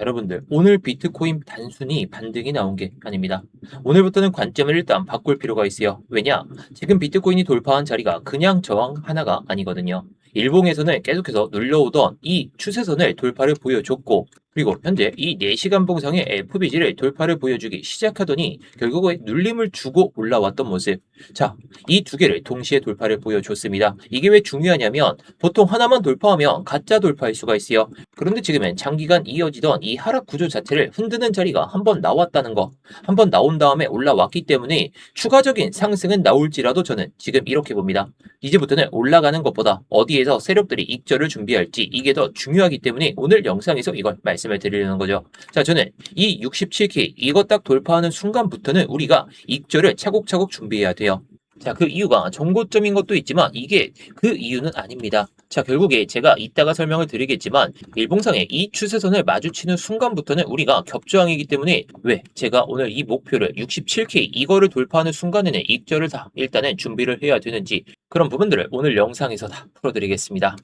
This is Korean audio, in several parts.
여러분들, 오늘 비트코인 단순히 반등이 나온 게 아닙니다. 오늘부터는 관점을 일단 바꿀 필요가 있어요. 왜냐? 지금 비트코인이 돌파한 자리가 그냥 저항 하나가 아니거든요. 일봉에서는 계속해서 눌려오던 이 추세선을 돌파를 보여줬고, 그리고 현재 이 4시간 봉상의 FBG를 돌파를 보여주기 시작하더니 결국에 눌림을 주고 올라왔던 모습. 자, 이 두 개를 동시에 돌파를 보여줬습니다. 이게 왜 중요하냐면 보통 하나만 돌파하면 가짜 돌파일 수가 있어요. 그런데 지금은 장기간 이어지던 이 하락 구조 자체를 흔드는 자리가 한번 나왔다는 거, 한번 나온 다음에 올라왔기 때문에 추가적인 상승은 나올지라도 저는 지금 이렇게 봅니다. 이제부터는 올라가는 것보다 어디에서 세력들이 익절을 준비할지 이게 더 중요하기 때문에 오늘 영상에서 이걸 말씀을 드리려는 거죠. 자, 저는 이 67K 이거 딱 돌파하는 순간부터는 우리가 익절을 차곡차곡 준비해야 돼요. 자, 그 이유가 정고점인 것도 있지만 이게 그 이유는 아닙니다. 자, 결국에 제가 이따가 설명을 드리겠지만 일봉상의 이 추세선을 마주치는 순간부터는 우리가 겹저항이기 때문에 왜 제가 오늘 이 목표를 67K 이거를 돌파하는 순간에는 익절을 다 일단은 준비를 해야 되는지 그런 부분들을 오늘 영상에서 다 풀어드리겠습니다.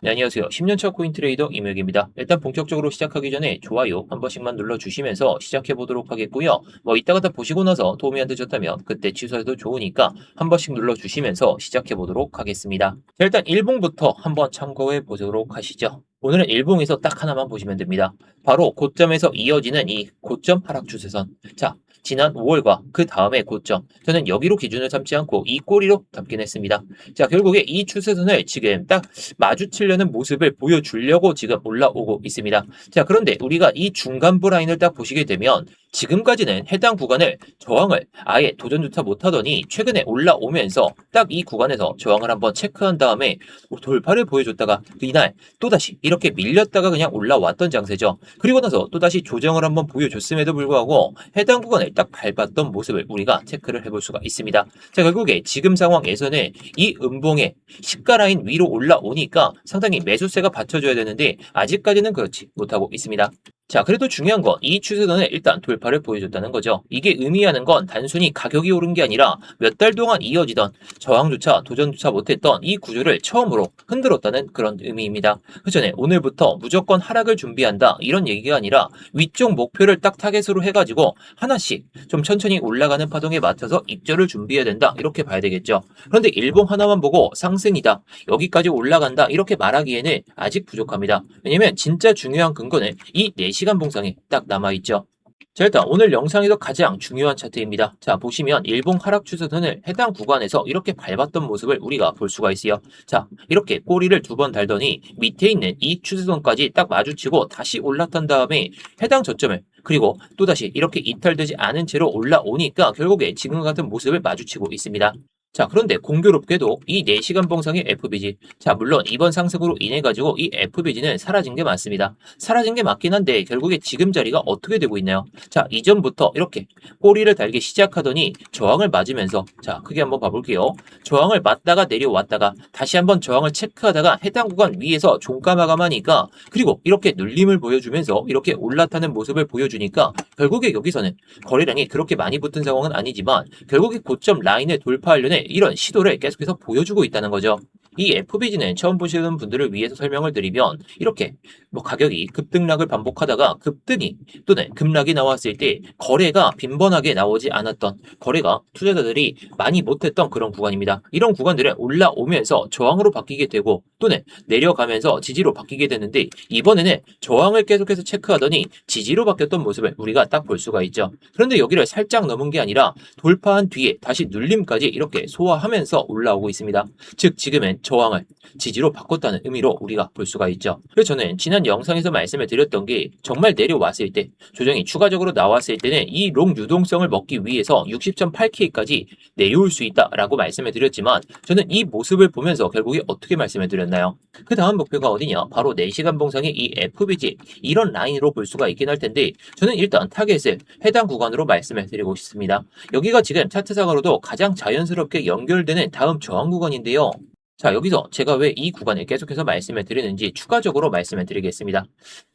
네, 안녕하세요. 10년차 코인트레이더 임혁입니다. 일단 본격적으로 시작하기 전에 좋아요 한 번씩만 눌러주시면서 시작해 보도록 하겠고요. 뭐 이따가 다 보시고 나서 도움이 안 되셨다면 그때 취소해도 좋으니까 한 번씩 눌러주시면서 시작해 보도록 하겠습니다. 자, 일단 일봉부터 한번 참고해 보도록 하시죠. 오늘은 일봉에서 딱 하나만 보시면 됩니다. 바로 고점에서 이어지는 이 고점 하락 추세선. 자, 지난 5월과 그 다음의 고점. 저는 여기로 기준을 삼지 않고 이 꼬리로 잡긴 했습니다. 자, 결국에 이 추세선을 지금 딱 마주치려는 모습을 보여주려고 지금 올라오고 있습니다. 자, 그런데 우리가 이 중간부 라인을 딱 보시게 되면 지금까지는 해당 구간을 저항을 아예 도전조차 못하더니 최근에 올라오면서 딱 이 구간에서 저항을 한번 체크한 다음에 돌파를 보여줬다가 이날 또다시 이렇게 밀렸다가 그냥 올라왔던 장세죠. 그리고 나서 또다시 조정을 한번 보여줬음에도 불구하고 해당 구간을 딱 밟았던 모습을 우리가 체크를 해볼 수가 있습니다. 자, 결국에 지금 상황에서는 이 음봉의 시가 라인 위로 올라오니까 상당히 매수세가 받쳐줘야 되는데 아직까지는 그렇지 못하고 있습니다. 자, 그래도 중요한 건 이 추세선을 일단 돌파를 보여줬다는 거죠. 이게 의미하는 건 단순히 가격이 오른 게 아니라 몇 달 동안 이어지던 저항조차 도전조차 못했던 이 구조를 처음으로 흔들었다는 그런 의미입니다. 그 전에 오늘부터 무조건 하락을 준비한다 이런 얘기가 아니라 위쪽 목표를 딱 타겟으로 해가지고 하나씩 좀 천천히 올라가는 파동에 맞춰서 입절을 준비해야 된다 이렇게 봐야 되겠죠. 그런데 일봉 하나만 보고 상승이다 여기까지 올라간다 이렇게 말하기에는 아직 부족합니다. 왜냐면 진짜 중요한 근거는 이 4시간 봉상에 딱 남아있죠. 자, 일단 오늘 영상에서 가장 중요한 차트입니다. 자, 보시면 일봉 하락 추세선을 해당 구간에서 이렇게 밟았던 모습을 우리가 볼 수가 있어요. 자, 이렇게 꼬리를 2번 달더니 밑에 있는 이 추세선까지 딱 마주치고 다시 올라탄 다음에 해당 저점을 그리고 또다시 이렇게 이탈되지 않은 채로 올라오니까 결국에 지금 같은 모습을 마주치고 있습니다. 자, 그런데 공교롭게도 이 4시간 봉상의 FBG. 자, 물론 이번 상승으로 인해가지고 이 FBG는 사라진 게 맞습니다. 사라진 게 맞긴 한데 결국에 지금 자리가 어떻게 되고 있나요? 자, 이전부터 이렇게 꼬리를 달기 시작하더니 저항을 맞으면서 자, 크게 한번 봐볼게요. 저항을 맞다가 내려왔다가 다시 한번 저항을 체크하다가 해당 구간 위에서 종가 마감하니까 그리고 이렇게 눌림을 보여주면서 이렇게 올라타는 모습을 보여주니까 결국에 여기서는 거래량이 그렇게 많이 붙은 상황은 아니지만 결국에 고점 라인을 돌파하려는 이런 시도를 계속해서 보여주고 있다는 거죠. 이 FBG는 처음 보시는 분들을 위해서 설명을 드리면 이렇게 뭐 가격이 급등락을 반복하다가 급등이 또는 급락이 나왔을 때 거래가 빈번하게 나오지 않았던 거래가 투자자들이 많이 못했던 그런 구간입니다. 이런 구간들은 올라오면서 저항으로 바뀌게 되고 또는 내려가면서 지지로 바뀌게 되는데 이번에는 저항을 계속해서 체크하더니 지지로 바뀌었던 모습을 우리가 딱 볼 수가 있죠. 그런데 여기를 살짝 넘은 게 아니라 돌파한 뒤에 다시 눌림까지 이렇게 소화하면서 올라오고 있습니다. 즉 지금은 저항을 지지로 바꿨다는 의미로 우리가 볼 수가 있죠. 그래서 저는 지난 영상에서 말씀을 드렸던 게 정말 내려왔을 때 조정이 추가적으로 나왔을 때는 이 롱 유동성을 먹기 위해서 60.8K까지 내려올 수 있다라고 말씀을 드렸지만 저는 이 모습을 보면서 결국에 어떻게 말씀을 드렸나요? 그 다음 목표가 어디냐? 바로 4시간 봉상의 이 FBG 이런 라인으로 볼 수가 있긴 할 텐데 저는 일단 타겟을 해당 구간으로 말씀을 드리고 싶습니다. 여기가 지금 차트상으로도 가장 자연스럽게 연결되는 다음 저항 구간인데요. 자, 여기서 제가 왜 이 구간을 계속해서 말씀을 드리는지 추가적으로 말씀을 드리겠습니다.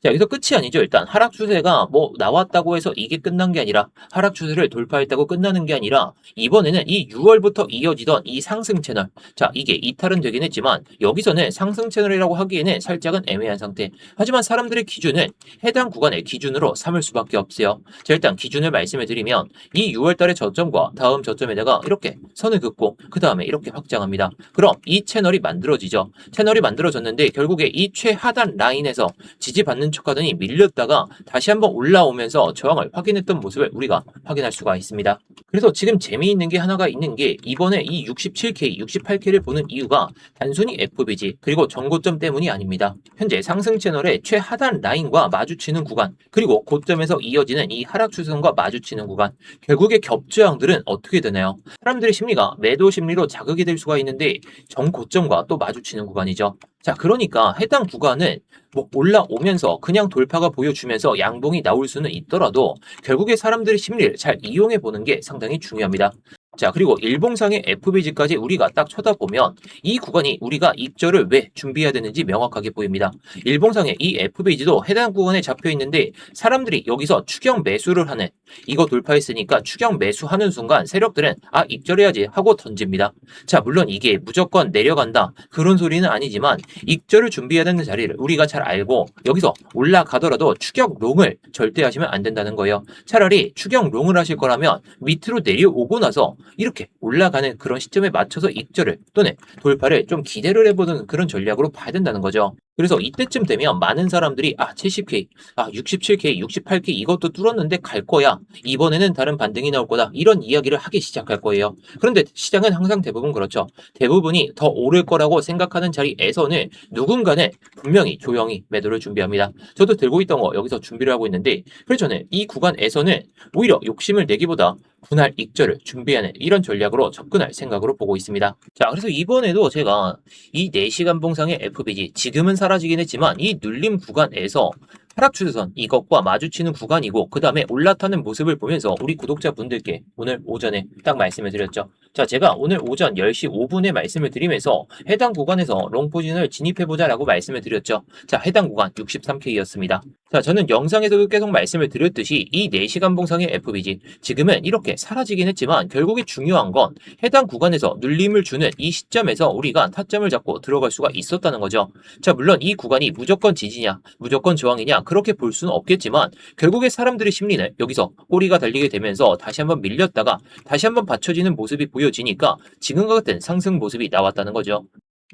자, 여기서 끝이 아니죠. 일단 하락 추세가 뭐 나왔다고 해서 이게 끝난 게 아니라 하락 추세를 돌파했다고 끝나는 게 아니라 이번에는 이 6월부터 이어지던 이 상승 채널. 자, 이게 이탈은 되긴 했지만 여기서는 상승 채널이라고 하기에는 살짝은 애매한 상태. 하지만 사람들의 기준은 해당 구간을 기준으로 삼을 수밖에 없어요. 자, 일단 기준을 말씀을 드리면 이 6월 달의 저점과 다음 저점에다가 이렇게 선을 긋고 그 다음에 이렇게 확장합니다. 그럼 이 채널이 만들어지죠. 채널이 만들어졌는데 결국에 이 최하단 라인에서 지지받는 척하더니 밀렸다가 다시 한번 올라오면서 저항을 확인했던 모습을 우리가 확인할 수가 있습니다. 그래서 지금 재미있는 게 하나가 있는 게 이번에 이 67K, 68K를 보는 이유가 단순히 FBG 그리고 전고점 때문이 아닙니다. 현재 상승 채널의 최하단 라인과 마주치는 구간 그리고 고점에서 이어지는 이 하락 추세선과 마주치는 구간 결국에 겹저항들은 어떻게 되나요? 사람들의 심리가 매도 심리로 자극이 될 수가 있는데 정고점과 또 마주치는 구간이죠. 자, 그러니까 해당 구간은 뭐 올라오면서 그냥 돌파가 보여주면서 양봉이 나올 수는 있더라도 결국에 사람들의 심리를 잘 이용해 보는 게 상당히 중요합니다. 자, 그리고 일봉상의 FBG까지 우리가 딱 쳐다보면 이 구간이 우리가 입절을 왜 준비해야 되는지 명확하게 보입니다. 일봉상의 이 FBG도 해당 구간에 잡혀 있는데 사람들이 여기서 추격 매수를 하는 이거 돌파했으니까 추격 매수하는 순간 세력들은 아 입절해야지 하고 던집니다. 자, 물론 이게 무조건 내려간다 그런 소리는 아니지만 입절을 준비해야 되는 자리를 우리가 잘 알고 여기서 올라가더라도 추격 롱을 절대 하시면 안 된다는 거예요. 차라리 추격 롱을 하실 거라면 밑으로 내려오고 나서 이렇게 올라가는 그런 시점에 맞춰서 입절을 또는 돌파를 좀 기대를 해보는 그런 전략으로 봐야 된다는 거죠. 그래서 이때쯤 되면 많은 사람들이 70K, 67K, 68K 이것도 뚫었는데 갈 거야. 이번에는 다른 반등이 나올 거다. 이런 이야기를 하기 시작할 거예요. 그런데 시장은 항상 대부분 그렇죠. 대부분이 더 오를 거라고 생각하는 자리에서는 누군가는 분명히 조용히 매도를 준비합니다. 저도 들고 있던 거 여기서 준비를 하고 있는데 그래서 저는 이 구간에서는 오히려 욕심을 내기보다 분할 익절을 준비하는 이런 전략으로 접근할 생각으로 보고 있습니다. 자, 그래서 이번에도 제가 이 4시간 봉상의 FBG 지금은 사라지긴 했지만 이 눌림 구간에서 하락 추세선 이것과 마주치는 구간이고 그 다음에 올라타는 모습을 보면서 우리 구독자분들께 오늘 오전에 딱 말씀을 드렸죠. 자, 제가 오늘 오전 10시 5분에 말씀을 드리면서 해당 구간에서 롱포진을 진입해보자 라고 말씀을 드렸죠. 자, 해당 구간 63K였습니다. 자, 저는 영상에서도 계속 말씀을 드렸듯이 이 4시간 봉상의 FBG 지금은 이렇게 사라지긴 했지만 결국에 중요한 건 해당 구간에서 눌림을 주는 이 시점에서 우리가 타점을 잡고 들어갈 수가 있었다는 거죠. 자, 물론 이 구간이 무조건 지지냐 무조건 저항이냐 그렇게 볼 수는 없겠지만 결국에 사람들의 심리는 여기서 꼬리가 달리게 되면서 다시 한번 밀렸다가 다시 한번 받쳐지는 모습이 보여지니까 지금과 같은 상승 모습이 나왔다는 거죠.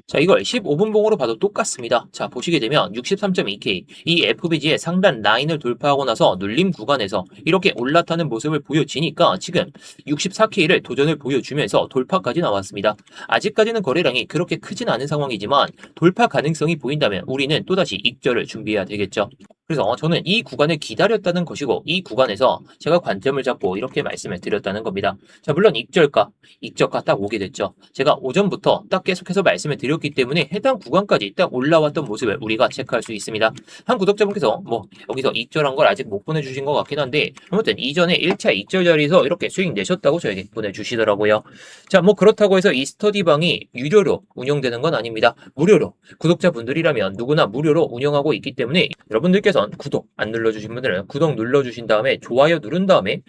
자, 이걸 15분 봉으로 봐도 똑같습니다. 자, 보시게 되면 63.2K 이 FBG의 상단 라인을 돌파하고 나서 눌림 구간에서 이렇게 올라타는 모습을 보여지니까 지금 64K를 도전을 보여주면서 돌파까지 나왔습니다. 아직까지는 거래량이 그렇게 크진 않은 상황이지만 돌파 가능성이 보인다면 우리는 또다시 익절을 준비해야 되겠죠. 그래서 저는 이 구간을 기다렸다는 것이고 이 구간에서 제가 관점을 잡고 이렇게 말씀을 드렸다는 겁니다. 자, 물론 익절가 딱 오게 됐죠. 제가 오전부터 딱 계속해서 말씀을 드렸기 때문에 해당 구간까지 딱 올라왔던 모습을 우리가 체크할 수 있습니다. 한 구독자분께서 여기서 익절한 걸 아직 못 보내주신 것 같긴 한데 아무튼 이전에 1차 익절 자리에서 이렇게 수익 내셨다고 저에게 보내주시더라고요. 자, 그렇다고 해서 이 스터디방이 유료로 운영되는 건 아닙니다. 무료로 구독자분들이라면 누구나 무료로 운영하고 있기 때문에 여러분들께서 구독 안 눌러주신 분들은 구독 눌러주신 다음에 좋아요 누른 다음에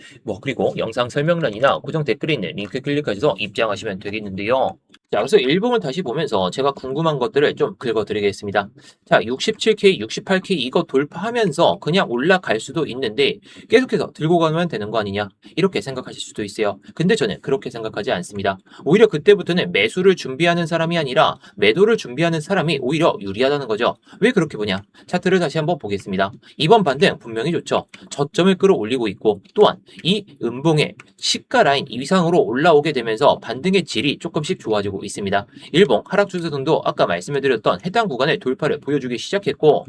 그리고 영상 설명란이나 고정 댓글에 있는 링크 클릭하셔서 입장하시면 되겠는데요. 자, 그래서 일봉을 다시 보면서 제가 궁금한 것들을 좀 긁어드리겠습니다. 자, 67K, 68K 이거 돌파하면서 그냥 올라갈 수도 있는데 계속해서 들고 가면 되는 거 아니냐 이렇게 생각하실 수도 있어요. 근데 저는 그렇게 생각하지 않습니다. 오히려 그때부터는 매수를 준비하는 사람이 아니라 매도를 준비하는 사람이 오히려 유리하다는 거죠. 왜 그렇게 보냐? 차트를 다시 한번 보겠습니다. 이번 반등 분명히 좋죠. 저점을 끌어올리고 있고 또한 이 음봉의 시가 라인 이상으로 올라오게 되면서 반등의 질이 조금씩 좋아지고 있습니다. 일봉 하락 추세선도 아까 말씀을 드렸던 해당 구간의 돌파를 보여주기 시작했고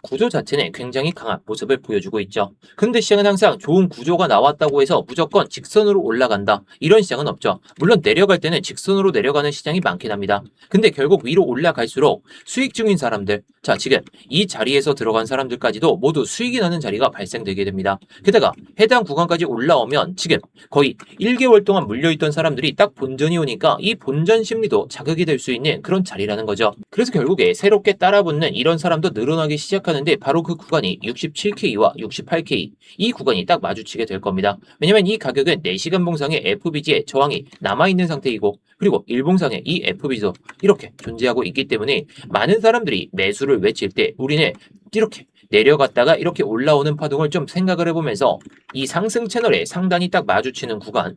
구조 자체는 굉장히 강한 모습을 보여주고 있죠. 그런데 시장은 항상 좋은 구조가 나왔다고 해서 무조건 직선으로 올라간다, 이런 시장은 없죠. 물론 내려갈 때는 직선으로 내려가는 시장이 많긴 합니다. 근데 결국 위로 올라갈수록 수익 중인 사람들, 자 지금 이 자리에서 들어간 사람들까지도 모두 수익이 나는 자리가 발생되게 됩니다. 게다가 해당 구간까지 올라오면 지금 거의 1개월 동안 물려있던 사람들이 딱 본전이 오니까 이 본전 심리도 자극이 될 수 있는 그런 자리라는 거죠. 그래서 결국에 새롭게 따라붙는 이런 사람도 늘어나기 시작하는데, 바로 그 구간이 67K와 68K, 이 구간이 딱 마주치게 될 겁니다. 왜냐면 이 가격은 4시간 봉상의 FBG의 저항이 남아있는 상태이고, 그리고 일봉상의 이 FBG도 이렇게 존재하고 있기 때문에 많은 사람들이 매수를 외칠 때 우리는 이렇게 내려갔다가 이렇게 올라오는 파동을 좀 생각을 해보면서 이 상승 채널에 상단이 딱 마주치는 구간,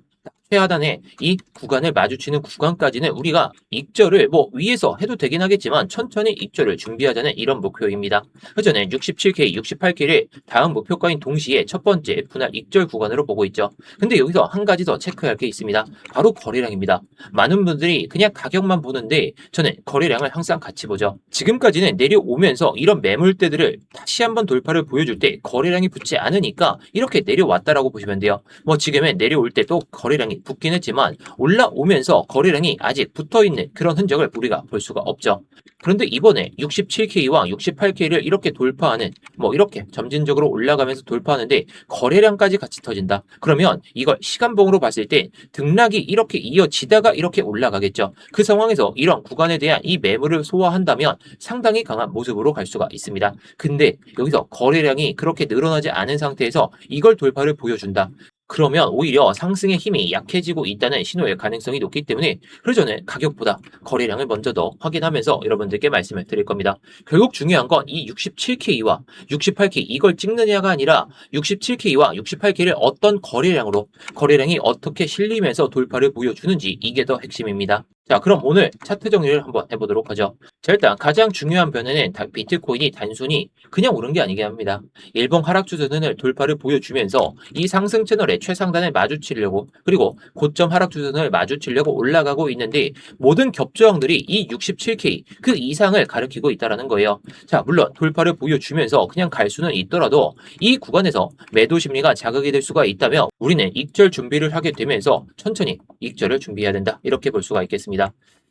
최하단에 이 구간을 마주치는 구간까지는 우리가 익절을 뭐 위에서 해도 되긴 하겠지만 천천히 익절을 준비하자는 이런 목표입니다. 그 전에 67K, 68K를 다음 목표가인 동시에 첫 번째 분할 익절 구간으로 보고 있죠. 근데 여기서 한 가지 더 체크할 게 있습니다. 바로 거래량입니다. 많은 분들이 그냥 가격만 보는데 저는 거래량을 항상 같이 보죠. 지금까지는 내려오면서 이런 매물대들을 다시 한번 돌파를 보여줄 때 거래량이 붙지 않으니까 이렇게 내려왔다라고 보시면 돼요. 뭐 지금은 내려올 때 또 거래량이 붙긴 했지만 올라오면서 거래량이 아직 붙어있는 그런 흔적을 우리가 볼 수가 없죠. 그런데 이번에 67K와 68K를 이렇게 돌파하는, 뭐 이렇게 점진적으로 올라가면서 돌파하는데 거래량까지 같이 터진다. 그러면 이걸 시간봉으로 봤을 때 등락이 이렇게 이어지다가 이렇게 올라가겠죠. 그 상황에서 이런 구간에 대한 이 매물을 소화한다면 상당히 강한 모습으로 갈 수가 있습니다. 근데 여기서 거래량이 그렇게 늘어나지 않은 상태에서 이걸 돌파를 보여준다. 그러면 오히려 상승의 힘이 약해지고 있다는 신호의 가능성이 높기 때문에, 그래서 저는 가격보다 거래량을 먼저 더 확인하면서 여러분들께 말씀을 드릴 겁니다. 결국 중요한 건 이 67K와 68K 이걸 찍느냐가 아니라 67K와 68K를 어떤 거래량이 어떻게 실리면서 돌파를 보여주는지, 이게 더 핵심입니다. 자, 그럼 오늘 차트 정리를 한번 해보도록 하죠. 자, 일단 가장 중요한 변화는 비트코인이 단순히 그냥 오른 게 아니긴 합니다. 일봉 하락 추세선을 돌파를 보여주면서 이 상승 채널의 최상단을 마주치려고, 그리고 고점 하락 추세선을 마주치려고 올라가고 있는데, 모든 겹저항들이 이 67K 그 이상을 가리키고 있다는 거예요. 자, 물론 돌파를 보여주면서 그냥 갈 수는 있더라도 이 구간에서 매도 심리가 자극이 될 수가 있다면 우리는 익절 준비를 하게 되면서 천천히 익절을 준비해야 된다, 이렇게 볼 수가 있겠습니다.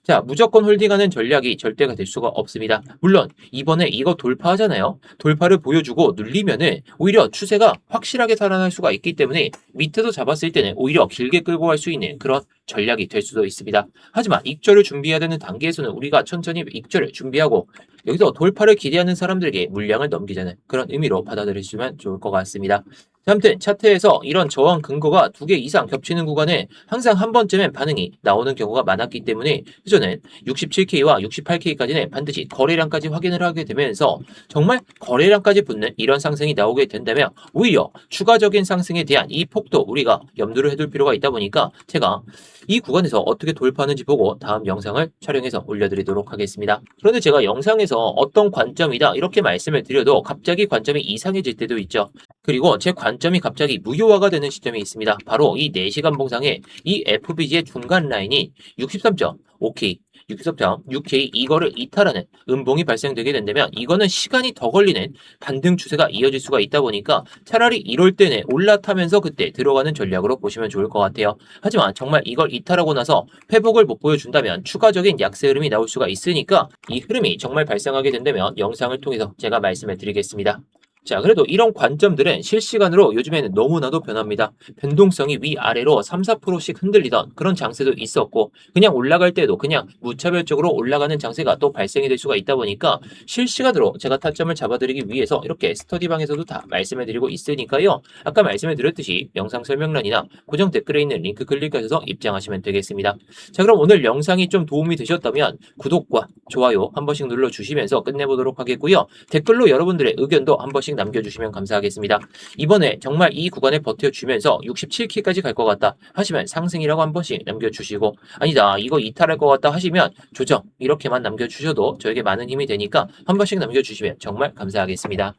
자, 무조건 홀딩하는 전략이 절대가 될 수가 없습니다. 물론 이번에 이거 돌파하잖아요. 돌파를 보여주고 눌리면은 오히려 추세가 확실하게 살아날 수가 있기 때문에 밑에서 잡았을 때는 오히려 길게 끌고 갈 수 있는 그런 전략이 될 수도 있습니다. 하지만 익절을 준비해야 되는 단계에서는 우리가 천천히 익절을 준비하고 여기서 돌파를 기대하는 사람들에게 물량을 넘기자는 그런 의미로 받아들이시면 좋을 것 같습니다. 아무튼 차트에서 이런 저항 근거가 2개 이상 겹치는 구간에 항상 한 번쯤엔 반응이 나오는 경우가 많았기 때문에 저는 67K와 68K까지는 반드시 거래량까지 확인을 하게 되면서 정말 거래량까지 붙는 이런 상승이 나오게 된다면 오히려 추가적인 상승에 대한 이 폭도 우리가 염두를 해둘 필요가 있다 보니까 제가 이 구간에서 어떻게 돌파하는지 보고 다음 영상을 촬영해서 올려드리도록 하겠습니다. 그런데 제가 영상에서 어떤 관점이다 이렇게 말씀을 드려도 갑자기 관점이 이상해질 때도 있죠. 그리고 제 관점이 갑자기 무효화가 되는 시점이 있습니다. 바로 이 4시간 봉상의 이 FBG의 중간 라인이 63.5K, 63.6K 이거를 이탈하는 음봉이 발생되게 된다면 이거는 시간이 더 걸리는 반등 추세가 이어질 수가 있다 보니까 차라리 이럴 때는 올라타면서 그때 들어가는 전략으로 보시면 좋을 것 같아요. 하지만 정말 이걸 이탈하고 나서 회복을 못 보여준다면 추가적인 약세 흐름이 나올 수가 있으니까 이 흐름이 정말 발생하게 된다면 영상을 통해서 제가 말씀을 드리겠습니다. 자, 그래도 이런 관점들은 실시간으로 요즘에는 너무나도 변합니다. 변동성이 위아래로 3, 4%씩 흔들리던 그런 장세도 있었고, 그냥 올라갈 때도 그냥 무차별적으로 올라가는 장세가 또 발생이 될 수가 있다 보니까 실시간으로 제가 타점을 잡아드리기 위해서 이렇게 스터디방에서도 다 말씀을 드리고 있으니까요. 아까 말씀을 드렸듯이 영상 설명란이나 고정 댓글에 있는 링크 클릭하셔서 입장하시면 되겠습니다. 자, 그럼 오늘 영상이 좀 도움이 되셨다면 구독과 좋아요 한 번씩 눌러주시면서 끝내보도록 하겠고요. 댓글로 여러분들의 의견도 한 번씩 남겨주시면 감사하겠습니다. 이번에 정말 이 구간에 버텨주면서 67K까지 갈 것 같다 하시면 상승이라고 한 번씩 남겨주시고, 아니다 이거 이탈할 것 같다 하시면 조정 이렇게만 남겨주셔도 저에게 많은 힘이 되니까 한 번씩 남겨주시면 정말 감사하겠습니다.